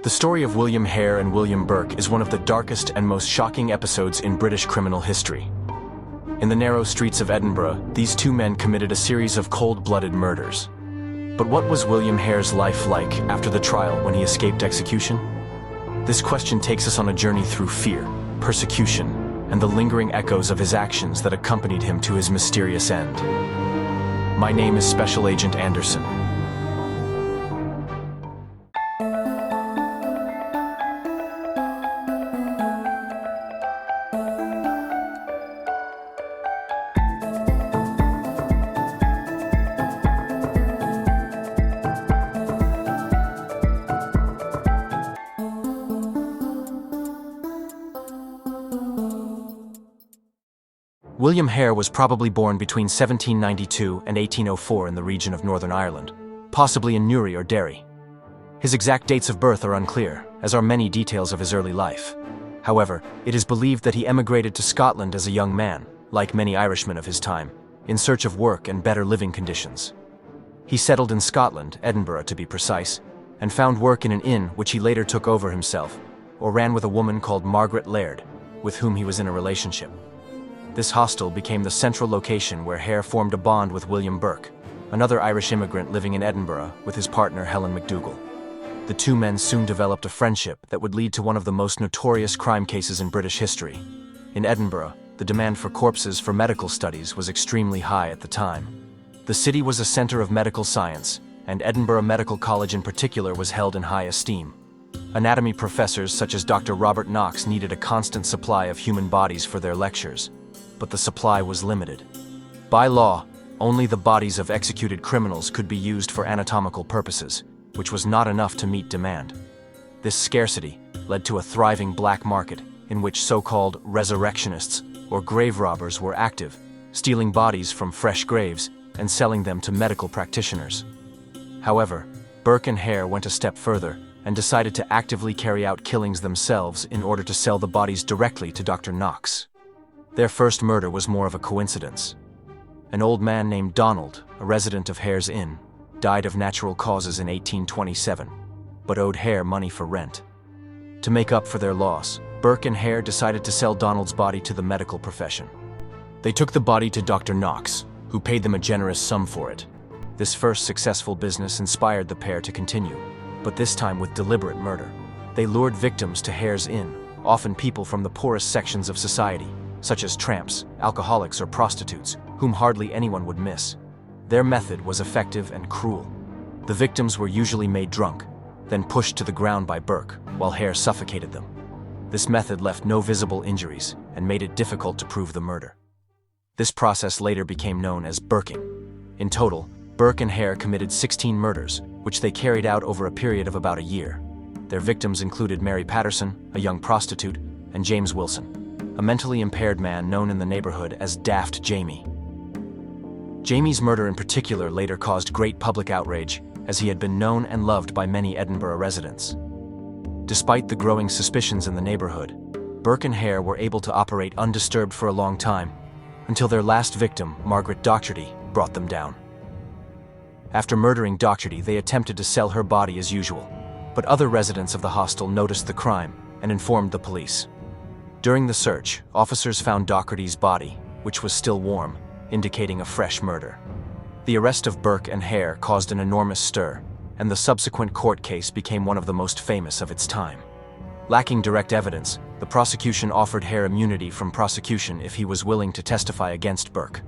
The story of William Hare and William Burke is one of the darkest and most shocking episodes in British criminal history. In the narrow streets of Edinburgh, these two men committed a series of cold-blooded murders. But what was William Hare's life like after the trial when he escaped execution? This question takes us on a journey through fear, persecution, and the lingering echoes of his actions that accompanied him to his mysterious end. My name is Special Agent Anderson. William Hare was probably born between 1792 and 1804 in the region of Northern Ireland, possibly in Newry or Derry. His exact dates of birth are unclear, as are many details of his early life. However, it is believed that he emigrated to Scotland as a young man, like many Irishmen of his time, in search of work and better living conditions. He settled in Scotland, Edinburgh to be precise, and found work in an inn which he later took over himself, or ran with a woman called Margaret Laird, with whom he was in a relationship. This hostel became the central location where Hare formed a bond with William Burke, another Irish immigrant living in Edinburgh with his partner Helen McDougal. The two men soon developed a friendship that would lead to one of the most notorious crime cases in British history. In Edinburgh, the demand for corpses for medical studies was extremely high at the time. The city was a center of medical science, and Edinburgh Medical College in particular was held in high esteem. Anatomy professors such as Dr. Robert Knox needed a constant supply of human bodies for their lectures, but the supply was limited. By law, only the bodies of executed criminals could be used for anatomical purposes, which was not enough to meet demand. This scarcity led to a thriving black market in which so-called resurrectionists, or grave robbers, were active, stealing bodies from fresh graves and selling them to medical practitioners. However, Burke and Hare went a step further and decided to actively carry out killings themselves in order to sell the bodies directly to Doctor Knox. Their first murder was more of a coincidence. An old man named Donald, a resident of Hare's Inn, died of natural causes in 1827, but owed Hare money for rent. To make up for their loss, Burke and Hare decided to sell Donald's body to the medical profession. They took the body to Dr. Knox, who paid them a generous sum for it. This first successful business inspired the pair to continue, but this time with deliberate murder. They lured victims to Hare's Inn, often people from the poorest sections of society, such as tramps, alcoholics, or prostitutes, whom hardly anyone would miss. Their method was effective and cruel. The victims were usually made drunk, then pushed to the ground by Burke, while Hare suffocated them. This method left no visible injuries and made it difficult to prove the murder. This process later became known as burking. In total, Burke and Hare committed 16 murders, which they carried out over a period of about a year. Their victims included Mary Paterson, a young prostitute, and James Wilson, a mentally impaired man known in the neighborhood as Daft Jamie. Jamie's murder in particular later caused great public outrage, as he had been known and loved by many Edinburgh residents. Despite the growing suspicions in the neighborhood, Burke and Hare were able to operate undisturbed for a long time, until their last victim, Margaret Docherty, brought them down. After murdering Docherty, they attempted to sell her body as usual, but other residents of the hostel noticed the crime and informed the police. During the search, officers found Docherty's body, which was still warm, indicating a fresh murder. The arrest of Burke and Hare caused an enormous stir, and the subsequent court case became one of the most famous of its time. Lacking direct evidence, the prosecution offered Hare immunity from prosecution if he was willing to testify against Burke.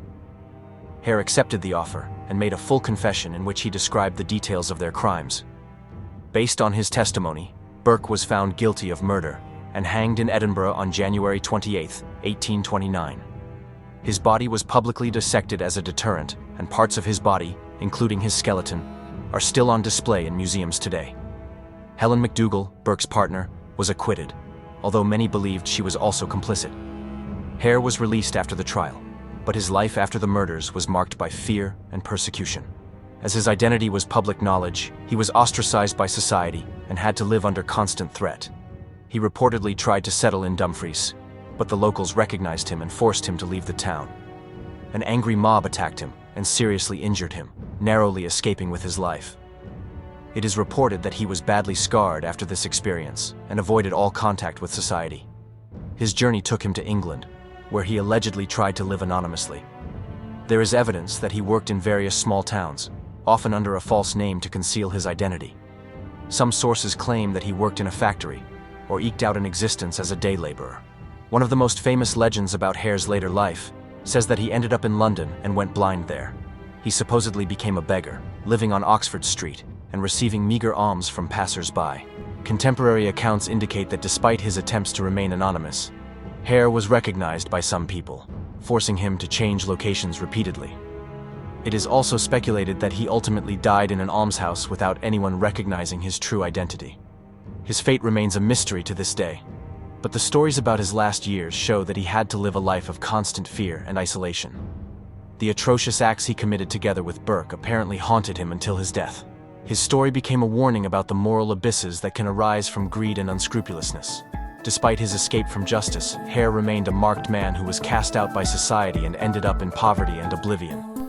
Hare accepted the offer and made a full confession in which he described the details of their crimes. Based on his testimony, Burke was found guilty of murder and hanged in Edinburgh on January 28, 1829. His body was publicly dissected as a deterrent, and parts of his body, including his skeleton, are still on display in museums today. Helen McDougal, Burke's partner, was acquitted, although many believed she was also complicit. Hare was released after the trial, but his life after the murders was marked by fear and persecution. As his identity was public knowledge, he was ostracized by society and had to live under constant threat. He reportedly tried to settle in Dumfries, but the locals recognized him and forced him to leave the town. An angry mob attacked him and seriously injured him, narrowly escaping with his life. It is reported that he was badly scarred after this experience and avoided all contact with society. His journey took him to England, where he allegedly tried to live anonymously. There is evidence that he worked in various small towns, often under a false name to conceal his identity. Some sources claim that he worked in a factory or eked out an existence as a day laborer. One of the most famous legends about Hare's later life says that he ended up in London and went blind there. He supposedly became a beggar, living on Oxford Street and receiving meager alms from passers-by. Contemporary accounts indicate that despite his attempts to remain anonymous, Hare was recognized by some people, forcing him to change locations repeatedly. It is also speculated that he ultimately died in an almshouse without anyone recognizing his true identity. His fate remains a mystery to this day, but the stories about his last years show that he had to live a life of constant fear and isolation. The atrocious acts he committed together with Burke apparently haunted him until his death. His story became a warning about the moral abysses that can arise from greed and unscrupulousness. Despite his escape from justice, Hare remained a marked man who was cast out by society and ended up in poverty and oblivion.